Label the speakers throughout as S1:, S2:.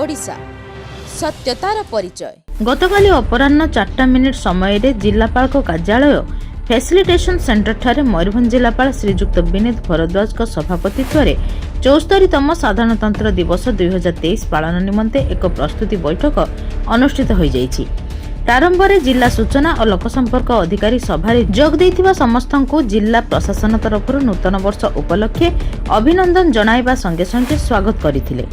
S1: ओडिशा सत्यतार परिचय।
S2: गतकाली अपराह्न 4टा मिनिट समय जिलापाल कार्यालय फैसिलिटेशन सेंटर ठारे मयूरभंज जिलापाल श्रीजुक्त विनीत भरद्वाज सभापतित्व 74तम साधारणतंत्र दिवस 2023 पालन निमंते एक प्रस्तुति बैठक अनुष्ठित हो जाइछि। प्रारंभ में जिला सूचना और लोकसंपर्क अधिकारी सभा जोग देइथिबा समस्त को जिला प्रशासन तरफ नूतन वर्ष उपलक्षे अभिनंदन जणाइबा संगे संगे स्वागत करथिले।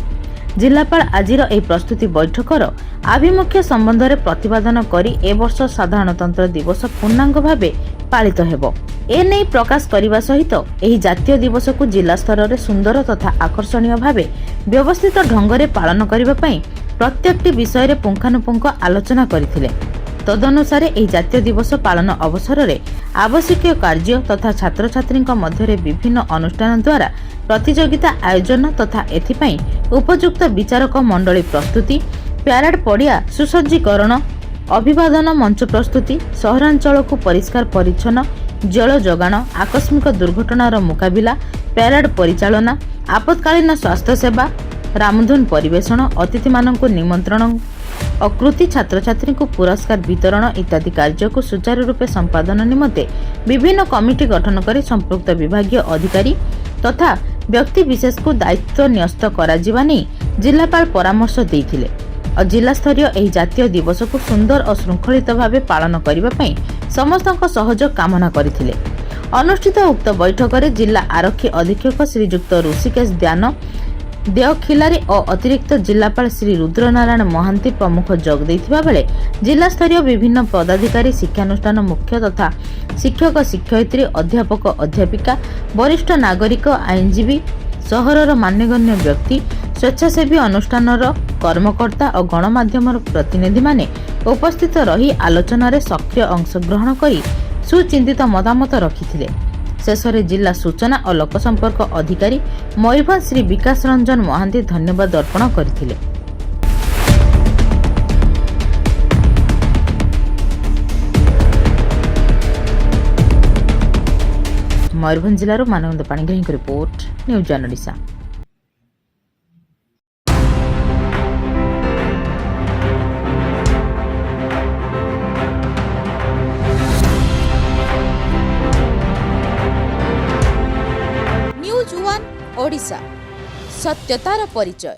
S2: जिलापाल आजिर एही प्रस्तुति बैठकर आभिमुख्य संबंध में प्रतिपादन करी ए वर्ष साधारणतंत्र दिवस पूर्णांग भाव पालित हेबो एने प्रकाश करने सहित एही जातीय दिवस को जिला स्तर में सुंदर तथा आकर्षणीय भाव व्यवस्थित ढंग से पालन करने प्रत्येक विषय में पुंखानुपुंख आलोचना करथिले। तदनुसार एही जातीय दिवस पालन अवसर में आवश्यक कार्य तथा छात्र छात्री मध्य विभिन्न अनुष्ठान द्वारा प्रतियोगिता आयोजन तथा एथिपाई उपयुक्त विचारक मंडली प्रस्तुति, प्यारेड पड़िया सुसज्जीकरण, अभिवादन मंच प्रस्तुति, सहरांचल को परिष्कार परिच्छन्न, जल जोगाण, आकस्मिक दुर्घटनार मुकाबिला, प्यारेड परिचालना, आपत्कालीन स्वास्थ्य सेवा, रामधुन परिवेषण, अतिथि मानक निमंत्रण, अकृति छात्र छात्री को पुरस्कार वितरण इत्यादि कार्य को सुचारू रूपे संपादन निमंते विभिन्न कमिटी गठन कर संपृक्त विभागीय अधिकारी तथा व्यक्ति विशेष को दायित्व न्यस्त करा नहीं जिलापाल परामर्श देइथिले और जिला स्तरीय एही जातीय दिवस को सुंदर और श्रृंखलित भाव पालन करने समस्त सहयोग कामना करथिले। अनुष्ठित उक्त बैठक में जिला आरक्षी अधीक्षक श्रीजुक्त ऋषिकेश द्यान देवखिलारी और अतिरिक्त जिलापाल श्री रुद्रनारायण महांती प्रमुख जोग देइथिबा बेले जिला स्तरीय विभिन्न पदाधिकारी, शिक्षानुष्ठान मुख्य तथा शिक्षक शिक्षयित्री, अध्यापक अध्यापिका, वरिष्ठ नागरिक, आईनजीवी, सहरर मान्यगण्य व्यक्ति, स्वेच्छासेवी अनुष्ठानर कर्मकर्ता और गणमाध्यम प्रतिनिधि माने उपस्थित रही आलोचना सक्रिय अंशग्रहण करी सुचिंतित मतामत रखिथिले। शेष में जिला सूचना और लोकसंपर्क अधिकारी मयूरभंज श्री विकास रंजन महांती धन्यवाद अर्पण करथिले। मयूरभंज जिलार Manabanta Panigrahi report, news one Odisha.
S1: News one Odisha सत्यतार परिचय।